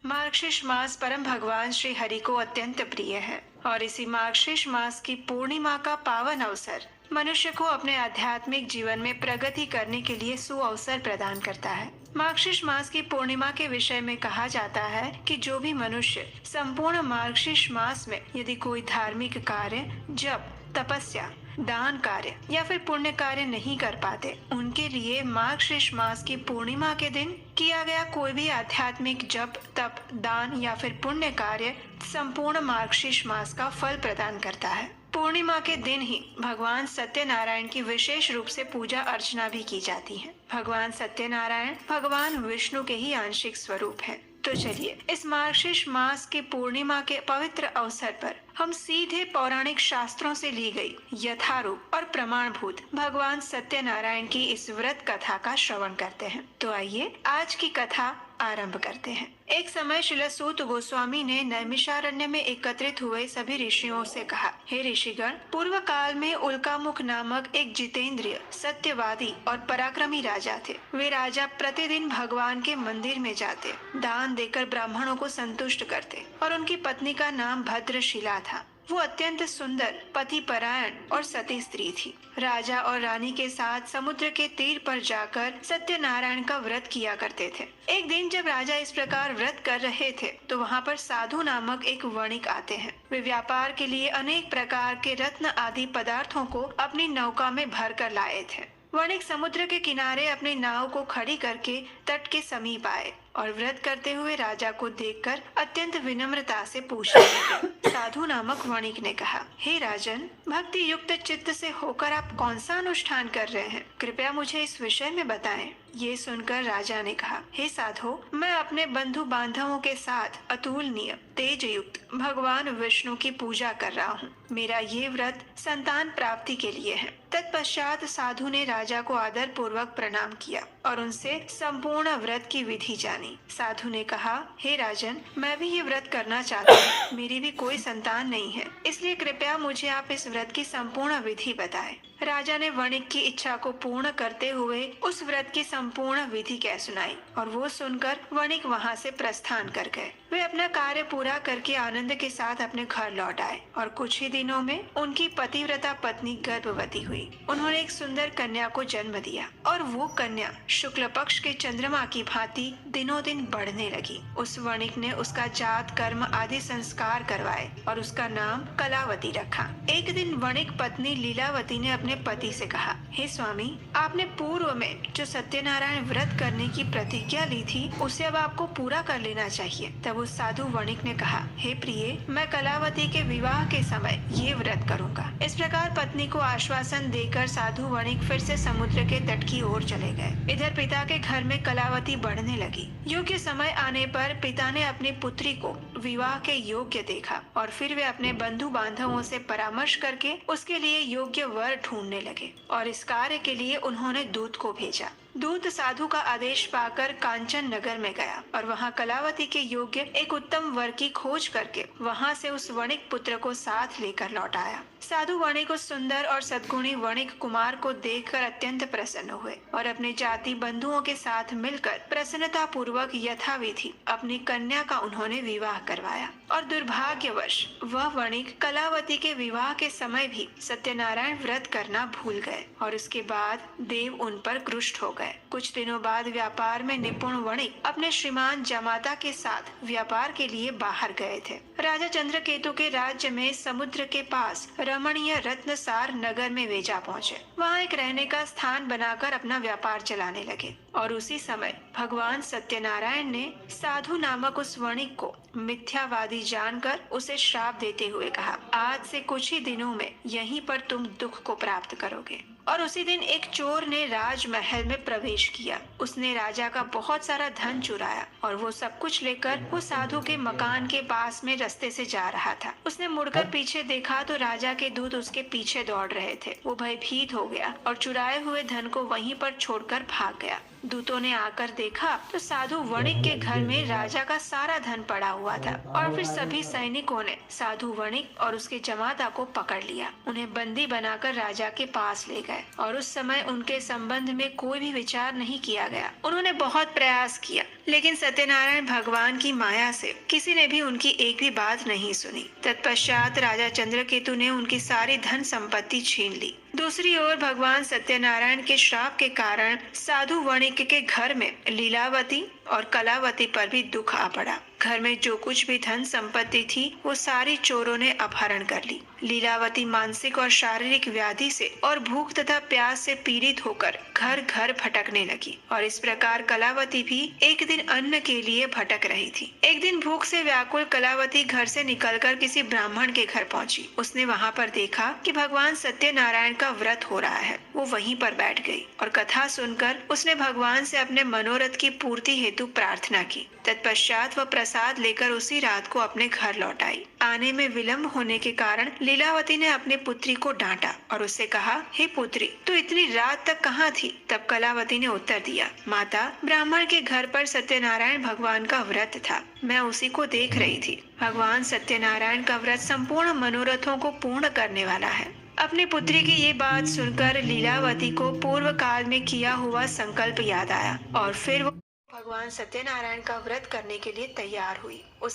मार्गशीर्ष मास परम भगवान श्री हरि को अत्यंत प्रिय है और इसी मार्गशीर्ष मास की पूर्णिमा का पावन अवसर मनुष्य को अपने आध्यात्मिक जीवन में प्रगति करने के लिए सुअवसर प्रदान करता है। मार्गशीर्ष मास की पूर्णिमा के विषय में कहा जाता है कि जो भी मनुष्य संपूर्ण मार्गशीर्ष मास में यदि कोई धार्मिक कार्य, जप, तपस्या, दान कार्य या फिर पुण्य कार्य नहीं कर पाते, उनके लिए मार्गशीर्ष मास की पूर्णिमा के दिन किया गया कोई भी आध्यात्मिक जप, तप, दान या फिर पुण्य कार्य संपूर्ण मार्गशीर्ष मास का फल प्रदान करता है। पूर्णिमा के दिन ही भगवान सत्यनारायण की विशेष रूप से पूजा अर्चना भी की जाती है। भगवान सत्यनारायण भगवान विष्णु के ही आंशिक स्वरूप हैं। तो चलिए इस मार्गशीर्ष मास की पूर्णिमा के पवित्र अवसर पर हम सीधे पौराणिक शास्त्रों से ली गई यथारूप और प्रमाणभूत भगवान सत्यनारायण की इस व्रत कथा का श्रवण करते हैं। तो आइए आज की कथा आरंभ करते हैं। एक समय श्रील सूत गोस्वामी ने नैमिषारण्य में एकत्रित हुए सभी ऋषियों से कहा, हे ऋषिगण, पूर्व काल में उल्कामुख नामक एक जितेंद्रिय, सत्यवादी और पराक्रमी राजा थे। वे राजा प्रतिदिन भगवान के मंदिर में जाते, दान देकर ब्राह्मणों को संतुष्ट करते और उनकी पत्नी का नाम भद्रशिला था। वो अत्यंत सुंदर, पति परायण और सती स्त्री थी। राजा और रानी के साथ समुद्र के तीर पर जाकर सत्यनारायण का व्रत किया करते थे। एक दिन जब राजा इस प्रकार व्रत कर रहे थे तो वहाँ पर साधु नामक एक वणिक आते हैं। वे व्यापार के लिए अनेक प्रकार के रत्न आदि पदार्थों को अपनी नौका में भर कर लाए थे। वणिक समुद्र के किनारे अपनी नाव को खड़ी करके तट के समीप आए और व्रत करते हुए राजा को देखकर अत्यंत विनम्रता से पूछने लगे। साधु नामक वणिक ने कहा, हे राजन, भक्ति युक्त चित्त से होकर आप कौन सा अनुष्ठान कर रहे हैं? कृपया मुझे इस विषय में बताएं। ये सुनकर राजा ने कहा, हे साधो, मैं अपने बंधु बांधवों के साथ अतुलनीय तेज युक्त भगवान विष्णु की पूजा कर रहा हूँ। मेरा ये व्रत संतान प्राप्ति के लिए है। तत्पश्चात साधु ने राजा को आदर पूर्वक प्रणाम किया और उनसे संपूर्ण व्रत की विधि जानी। साधु ने कहा, हे राजन, मैं भी ये व्रत करना चाहता हूँ। मेरी भी कोई संतान नहीं है, इसलिए कृपया मुझे आप इस व्रत की संपूर्ण विधि बताएं। राजा ने वणिक की इच्छा को पूर्ण करते हुए उस व्रत की संपूर्ण विधि कह सुनाई और वो सुनकर वणिक वहाँ से प्रस्थान कर गए। वे अपना कार्य पूरा करके आनंद के साथ अपने घर लौट आए और कुछ ही दिनों में उनकी पतिव्रता पत्नी गर्भवती हुई। उन्होंने एक सुंदर कन्या को जन्म दिया और वो कन्या शुक्ल पक्ष के चंद्रमा की भांति दिनों दिन बढ़ने लगी। उस वणिक ने उसका जात कर्म आदि संस्कार करवाए और उसका नाम कलावती रखा। एक दिन वणिक पत्नी लीलावती ने अपने पति से कहा, हे स्वामी, आपने पूर्व में जो सत्यनारायण व्रत करने की प्रतिज्ञा ली थी उसे अब आपको पूरा कर लेना चाहिए। तब उस साधु वणिक ने कहा, हे प्रिय, मैं कलावती के विवाह के समय ये व्रत करूंगा। इस प्रकार पत्नी को आश्वासन देकर साधु वणिक फिर से समुद्र के तट की ओर चले गए। इधर पिता के घर में कलावती बढ़ने लगी। योग्य समय आने पर पिता ने अपनी पुत्री को विवाह के योग्य देखा और फिर वे अपने बंधु बांधवों से परामर्श करके उसके लिए योग्य वर ढूंढने लगे और इस कार्य के लिए उन्होंने दूत को भेजा। दूत साधु का आदेश पाकर कांचन नगर में गया और वहाँ कलावती के योग्य एक उत्तम वर की खोज करके वहाँ से उस वणिक पुत्र को साथ लेकर लौट आया। साधु वणिक उस सुंदर और सद्गुणी वणिक कुमार को देखकर अत्यंत प्रसन्न हुए और अपने जाति बंधुओं के साथ मिलकर प्रसन्नता पूर्वक यथाविधि अपनी कन्या का उन्होंने विवाह करवाया। और दुर्भाग्यवश वह वणिक कलावती के विवाह के समय भी सत्यनारायण व्रत करना भूल गए और उसके बाद देव उन पर क्रुष्ट हो गए। कुछ दिनों बाद व्यापार में निपुण वणिक अपने श्रीमान जमाता के साथ व्यापार के लिए बाहर गए थे। राजा चंद्रकेतु के राज्य में समुद्र के पास रमणीय रत्नसार नगर में वे जा पहुँचे। वहाँ एक रहने का स्थान बनाकर अपना व्यापार चलाने लगे और उसी समय भगवान सत्यनारायण ने साधु नामक उस वणिक को मिथ्यावादी जानकर उसे श्राप देते हुए कहा, आज से कुछ ही दिनों में यहीं पर तुम दुख को प्राप्त करोगे। और उसी दिन एक चोर ने राजमहल में प्रवेश किया। उसने राजा का बहुत सारा धन चुराया और वो सब कुछ लेकर वो साधु के मकान के पास में रास्ते से जा रहा था। उसने मुड़कर पीछे देखा तो राजा के दूत उसके पीछे दौड़ रहे थे। वो भयभीत हो गया और चुराए हुए धन को वहीं पर छोड़कर भाग गया। दूतों ने आकर देखा तो साधु वणिक के घर में राजा का सारा धन पड़ा हुआ था। और फिर सभी सैनिकों ने साधु वणिक और उसके जमाता को पकड़ लिया, उन्हें बंदी बनाकर राजा के पास ले गए। और उस समय उनके संबंध में कोई भी विचार नहीं किया गया। उन्होंने बहुत प्रयास किया, लेकिन सत्यनारायण भगवान की माया से किसी ने भी उनकी एक भी बात नहीं सुनी। तत्पश्चात राजा चंद्रकेतु ने उनकी सारी धन संपत्ति छीन ली। दूसरी ओर भगवान सत्यनारायण के श्राप के कारण साधु वणिक के घर में लीलावती और कलावती पर भी दुख आ पड़ा। घर में जो कुछ भी धन संपत्ति थी वो सारी चोरों ने अपहरण कर ली। लीलावती मानसिक और शारीरिक व्याधि से और भूख तथा प्यास से पीड़ित होकर घर घर भटकने लगी। और इस प्रकार कलावती भी एक दिन अन्न के लिए भटक रही थी। एक दिन भूख से व्याकुल कलावती घर से निकलकर किसी ब्राह्मण के घर पहुंची। उसने वहां पर देखा कि भगवान सत्यनारायण का व्रत हो रहा है। वो वहीं पर बैठ गई और कथा सुनकर उसने भगवान से अपने मनोरथ की पूर्ति हेतु प्रार्थना की। तत्पश्चात वह प्रसाद लेकर उसी रात को अपने घर लौट आई। आने में विलंब होने के कारण लीलावती ने अपनी पुत्री को डांटा और उससे कहा, हे पुत्री, तू इतनी रात तक कहाँ थी? तब कलावती ने उत्तर दिया, माता, ब्राह्मण के घर पर सत्यनारायण भगवान का व्रत था, मैं उसी को देख रही थी। भगवान सत्यनारायण का व्रत संपूर्ण मनोरथों को पूर्ण करने वाला है। अपनी पुत्री की ये बात सुनकर लीलावती को पूर्व काल में किया हुआ संकल्प याद आया और फिर वो भगवान सत्यनारायण का व्रत करने के लिए तैयार हुई। उस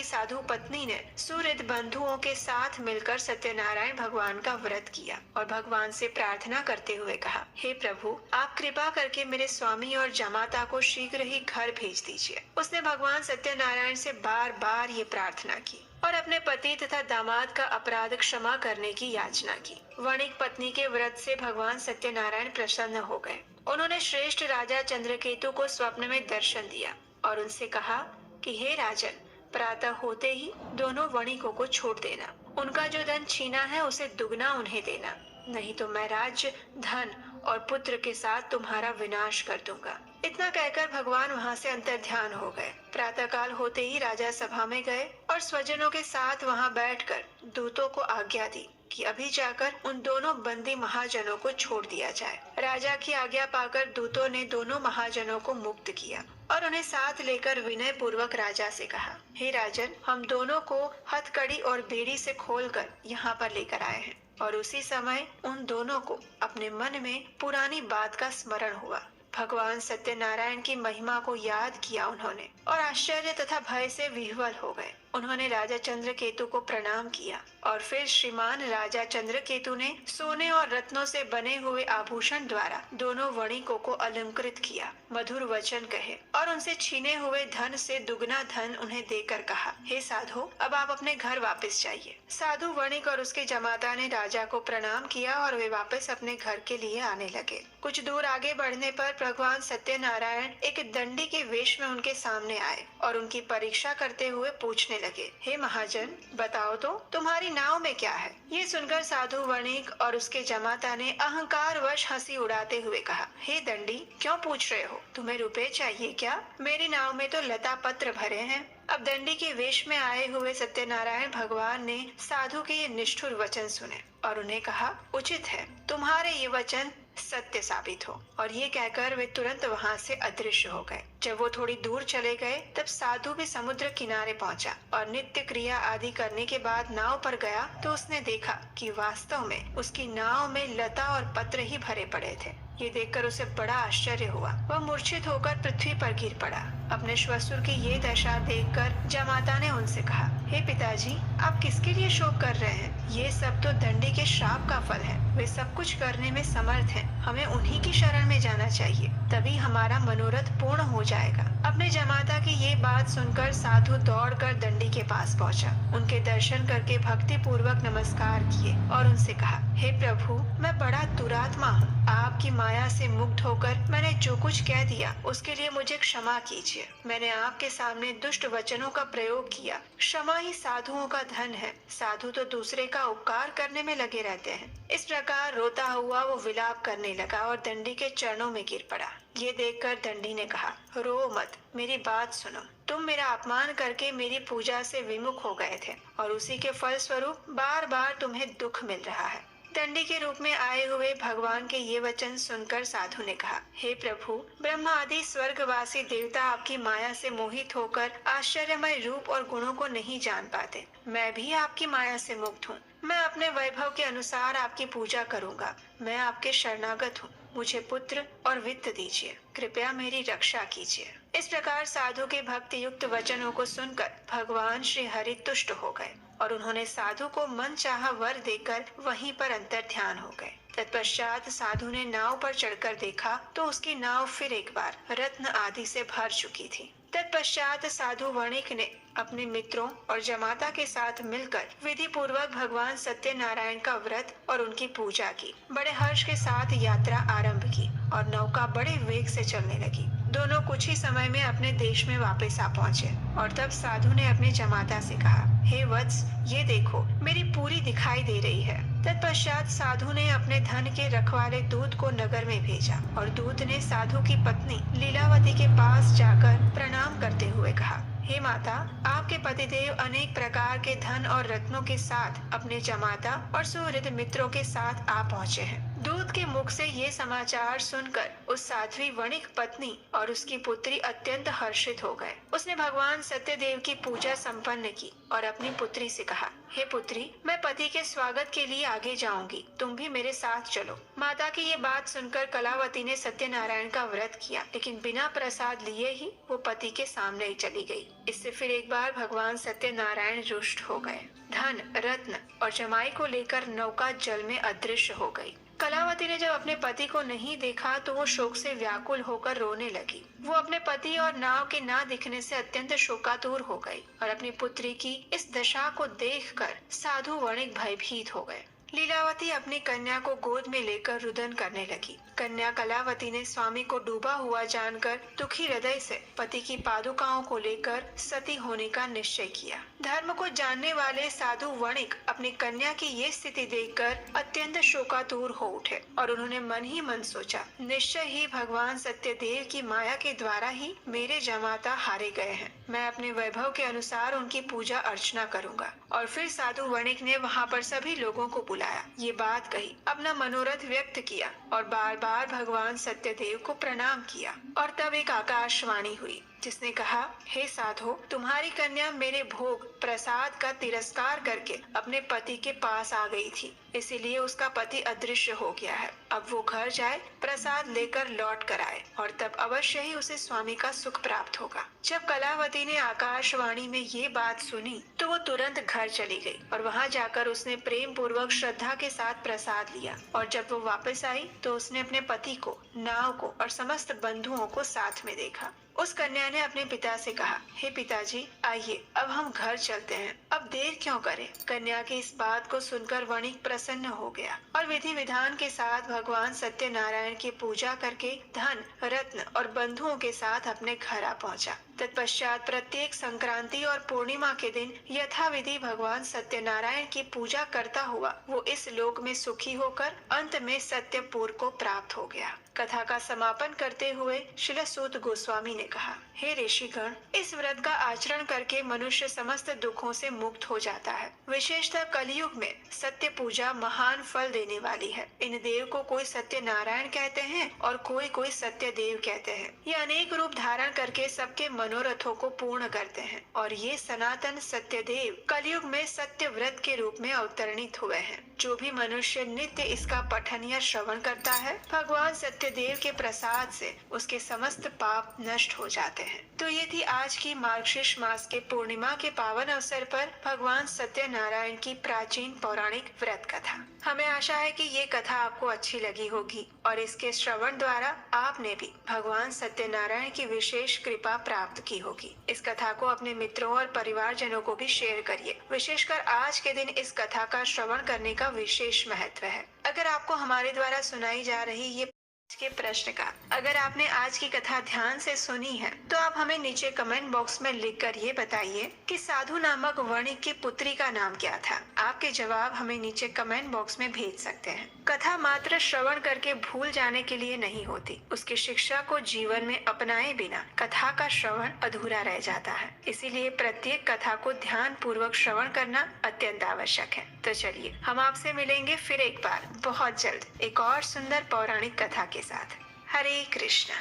साधु पत्नी ने सूर्य बंधुओं के साथ मिलकर सत्यनारायण भगवान का व्रत किया और भगवान से प्रार्थना करते हुए कहा, हे प्रभु, आप कृपा करके मेरे स्वामी और जमाता को शीघ्र ही घर भेज दीजिए। उसने भगवान सत्यनारायण से बार बार ये प्रार्थना की और अपने पति तथा दामाद का अपराध क्षमा करने की याचना की। वणिक पत्नी के व्रत से भगवान सत्यनारायण प्रसन्न हो गए। उन्होंने श्रेष्ठ राजा चंद्रकेतु को स्वप्न में दर्शन दिया और उनसे कहा कि हे राजन, प्रातः होते ही दोनों वणिकों को छोड़ देना। उनका जो धन छीना है उसे दुगना उन्हें देना, नहीं तो मैं राज्य, धन और पुत्र के साथ तुम्हारा विनाश कर दूंगा। इतना कहकर भगवान वहां से अंतर्ध्यान हो गए। प्रातःकाल होते ही राजा सभा में गए और स्वजनों के साथ वहां बैठकर दूतों को आज्ञा दी कि अभी जाकर उन दोनों बंदी महाजनों को छोड़ दिया जाए। राजा की आज्ञा पाकर दूतों ने दोनों महाजनों को मुक्त किया और उन्हें साथ लेकर विनय पूर्वक राजा से कहा, हे राजन, हम दोनों को हथकड़ी और बेड़ी से खोलकर यहाँ पर लेकर आए हैं। और उसी समय उन दोनों को अपने मन में पुरानी बात का स्मरण हुआ। भगवान सत्यनारायण की महिमा को याद किया उन्होंने और आश्चर्य तथा भय से विह्वल हो गए। उन्होंने राजा चंद्रकेतु को प्रणाम किया और फिर श्रीमान राजा चंद्रकेतु ने सोने और रत्नों से बने हुए आभूषण द्वारा दोनों वणिकों को अलंकृत किया, मधुर वचन कहे और उनसे छीने हुए धन से दुगना धन उन्हें देकर कहा, हे साधु, अब आप अपने घर वापस जाइए। साधु वणिक और उसके जमाता ने राजा को प्रणाम किया और वे वापस अपने घर के लिए आने लगे। कुछ दूर आगे बढ़ने पर भगवान सत्यनारायण एक दंडी के वेश में उनके सामने आए और उनकी परीक्षा करते हुए पूछने लगे, हे महाजन, बताओ तो तुम्हारी नाव में क्या है? ये सुनकर साधु वणिक और उसके जमाता ने अहंकार वश हंसी उड़ाते हुए कहा, हे दंडी, क्यों पूछ रहे हो? तुम्हें रुपए चाहिए क्या? मेरी नाव में तो लता पत्र भरे हैं। अब दंडी के वेश में आए हुए सत्यनारायण भगवान ने साधु के ये निष्ठुर वचन सुने और उन्हें कहा, उचित है, तुम्हारे ये वचन सत्य साबित हो। और ये कहकर वे तुरंत वहां से अदृश्य हो गए। जब वो थोड़ी दूर चले गए तब साधु भी समुद्र किनारे पहुंचा और नित्य क्रिया आदि करने के बाद नाव पर गया तो उसने देखा कि वास्तव में उसकी नाव में लता और पत्र ही भरे पड़े थे। ये देखकर उसे बड़ा आश्चर्य हुआ। वह मूर्छित होकर पृथ्वी पर गिर पड़ा। अपने श्वशुर की ये दशा देखकर जमाता ने उनसे कहा, हे पिताजी, आप किसके लिए शोक कर रहे हैं? ये सब तो दंडी के श्राप का फल है। वे सब कुछ करने में समर्थ हैं। हमें उन्हीं की शरण में जाना चाहिए, तभी हमारा मनोरथ पूर्ण हो जाएगा। अपने जमाता की ये बात सुनकर साधु दौड़कर दंडी के पास पहुंचा। उनके दर्शन करके भक्ति पूर्वक नमस्कार किए और उनसे कहा, हे प्रभु, मैं बड़ा दुरात्मा हूँ। आपकी माया से मुक्त होकर मैंने जो कुछ कह दिया उसके लिए मुझे क्षमा कीजिए। मैंने आपके सामने दुष्ट वचनों का प्रयोग किया। क्षमा ही साधुओं का धन है। साधु तो दूसरे का उपकार करने में लगे रहते हैं। इस प्रकार रोता हुआ वो विलाप करने लगा और दंडी के चरणों में गिर पड़ा। ये देखकर दंडी ने कहा, रो मत, मेरी बात सुनो। तुम मेरा अपमान करके मेरी पूजा से विमुख हो गए थे और उसी के फल स्वरूप बार बार तुम्हें दुख मिल रहा है। दंडी के रूप में आए हुए भगवान के ये वचन सुनकर साधु ने कहा, हे प्रभु, ब्रह्मा आदि स्वर्गवासी देवता आपकी माया से मोहित होकर आश्चर्यमय रूप और गुणों को नहीं जान पाते। मैं भी आपकी माया से मुक्त हूँ। मैं अपने वैभव के अनुसार आपकी पूजा करूँगा। मैं आपके शरणागत हूँ। मुझे पुत्र और वित्त दीजिए। कृपया मेरी रक्षा कीजिए। इस प्रकार साधु के भक्ति युक्त वचनों को सुनकर भगवान श्री हरि तुष्ट हो गए और उन्होंने साधु को मन चाहा वर देकर वहीं पर अंतर ध्यान हो गए। तत्पश्चात साधु ने नाव पर चढ़कर देखा तो उसकी नाव फिर एक बार रत्न आदि से भर चुकी थी। तत्पश्चात साधु वणिक ने अपने मित्रों और जमाता के साथ मिलकर विधि पूर्वक भगवान सत्यनारायण का व्रत और उनकी पूजा की। बड़े हर्ष के साथ यात्रा आरंभ की और नौका बड़े वेग से चलने लगी। दोनों कुछ ही समय में अपने देश में वापस आ पहुंचे और तब साधु ने अपने जमाता से कहा, हे वत्स, ये देखो, मेरी पूरी दिखाई दे रही है। तत्पश्चात साधु ने अपने धन के रखवाले दूत को नगर में भेजा और दूत ने साधु की पत्नी लीलावती के पास जाकर प्रणाम करते हुए कहा, हे माता, आपके पतिदेव अनेक प्रकार के धन और रत्नों के साथ अपने जमाता और सुहृद मित्रों के साथ आ पहुँचे हैं। दूत के मुख से ये समाचार सुनकर उस साध्वी वणिक पत्नी और उसकी पुत्री अत्यंत हर्षित हो गए। उसने भगवान सत्यदेव की पूजा संपन्न की और अपनी पुत्री से कहा, हे पुत्री, मैं पति के स्वागत के लिए आगे जाऊंगी, तुम भी मेरे साथ चलो। माता की ये बात सुनकर कलावती ने सत्यनारायण का व्रत किया, लेकिन बिना प्रसाद लिए ही वो पति के सामने ही चली गई। इससे फिर एक बार भगवान सत्यनारायण रुष्ट हो गए। धन, रत्न और जमाई को लेकर नौका जल में अदृश्य हो गई। कलावती ने जब अपने पति को नहीं देखा तो वो शोक से व्याकुल होकर रोने लगी। वो अपने पति और नाव के ना दिखने से अत्यंत शोकातुर हो गई और अपनी पुत्री की इस दशा को देखकर साधु वणिक भयभीत हो गए। लीलावती अपनी कन्या को गोद में लेकर रुदन करने लगी। कन्या कलावती ने स्वामी को डूबा हुआ जानकर दुखी हृदय से पति की पादुकाओं को लेकर सती होने का निश्चय किया। धर्म को जानने वाले साधु वणिक अपनी कन्या की ये स्थिति देखकर अत्यंत शोकातुर हो उठे और उन्होंने मन ही मन सोचा, निश्चय ही भगवान सत्यदेव की माया के द्वारा ही मेरे जमाता हारे गए हैं। मैं अपने वैभव के अनुसार उनकी पूजा अर्चना करूंगा। और फिर साधु वणिक ने वहाँ पर सभी लोगों को बुलाया, ये बात कही, अपना मनोरथ व्यक्त किया और बार बार भगवान सत्यदेव को प्रणाम किया। और तब एक आकाशवाणी हुई जिसने कहा, हे साधो, तुम्हारी कन्या मेरे भोग प्रसाद का तिरस्कार करके अपने पति के पास आ गई थी, इसीलिए उसका पति अदृश्य हो गया है। अब वो घर जाए, प्रसाद लेकर लौट कर आए और तब अवश्य ही उसे स्वामी का सुख प्राप्त होगा। जब कलावती ने आकाशवाणी में ये बात सुनी तो वो तुरंत घर चली गई और वहाँ जाकर उसने प्रेम पूर्वक श्रद्धा के साथ प्रसाद लिया। और जब वो वापस आई तो उसने अपने पति को, नाव को और समस्त बंधुओं को साथ में देखा। उस कन्या ने अपने पिता से कहा, हे पिताजी, आइए अब हम घर चलते हैं, अब देर क्यों करें। कन्या की इस बात को सुनकर वणिक प्रसन्न हो गया और विधि विधान के साथ भगवान सत्यनारायण की पूजा करके धन, रत्न और बंधुओं के साथ अपने घर आ पहुंचा। तत्पश्चात प्रत्येक संक्रांति और पूर्णिमा के दिन यथाविधि भगवान सत्यनारायण की पूजा करता हुआ वो इस लोक में सुखी होकर अंत में सत्यपुर को प्राप्त हो गया। कथा का समापन करते हुए श्रील सूत गोस्वामी ने कहा, हे ऋषिगण, इस व्रत का आचरण करके मनुष्य समस्त दुखों से मुक्त हो जाता है। विशेषतः कलयुग में सत्य पूजा महान फल देने वाली है। इन देव को कोई सत्य नारायण कहते हैं और कोई सत्य देव कहते हैं। ये अनेक रूप धारण करके सबके मनोरथों को पूर्ण करते हैं और ये सनातन सत्य देव कलयुग में सत्य व्रत के रूप में अवतरणित हुए हैं। जो भी मनुष्य नित्य इसका पठन या श्रवण करता है, भगवान सत्यदेव के प्रसाद से उसके समस्त पाप नष्ट हो जाते हैं। तो ये थी आज की मार्गशीर्ष मास के पूर्णिमा के पावन अवसर पर भगवान सत्यनारायण की प्राचीन पौराणिक व्रत कथा। हमें आशा है कि ये कथा आपको अच्छी लगी होगी और इसके श्रवण द्वारा आपने भी भगवान सत्यनारायण की विशेष कृपा प्राप्त की होगी। इस कथा को अपने मित्रों और परिवारजनों को भी शेयर करिए। विशेषकर आज के दिन इस कथा का श्रवण करने का विशेष महत्व है। अगर आपको हमारे द्वारा सुनाई जा रही ये के प्रश्न का। अगर आपने आज की कथा ध्यान से सुनी है तो आप हमें नीचे कमेंट बॉक्स में लिखकर ये बताइए कि साधु नामक वणिक की पुत्री का नाम क्या था। आपके जवाब हमें नीचे कमेंट बॉक्स में भेज सकते हैं। कथा मात्र श्रवण करके भूल जाने के लिए नहीं होती, उसकी शिक्षा को जीवन में अपनाए बिना कथा का श्रवण अधूरा रह जाता है। इसीलिए प्रत्येक कथा को ध्यान पूर्वक श्रवण करना अत्यंत आवश्यक है। तो चलिए हम आपसे मिलेंगे फिर एक बार बहुत जल्द एक और सुंदर पौराणिक कथा के साथ। हरे कृष्णा।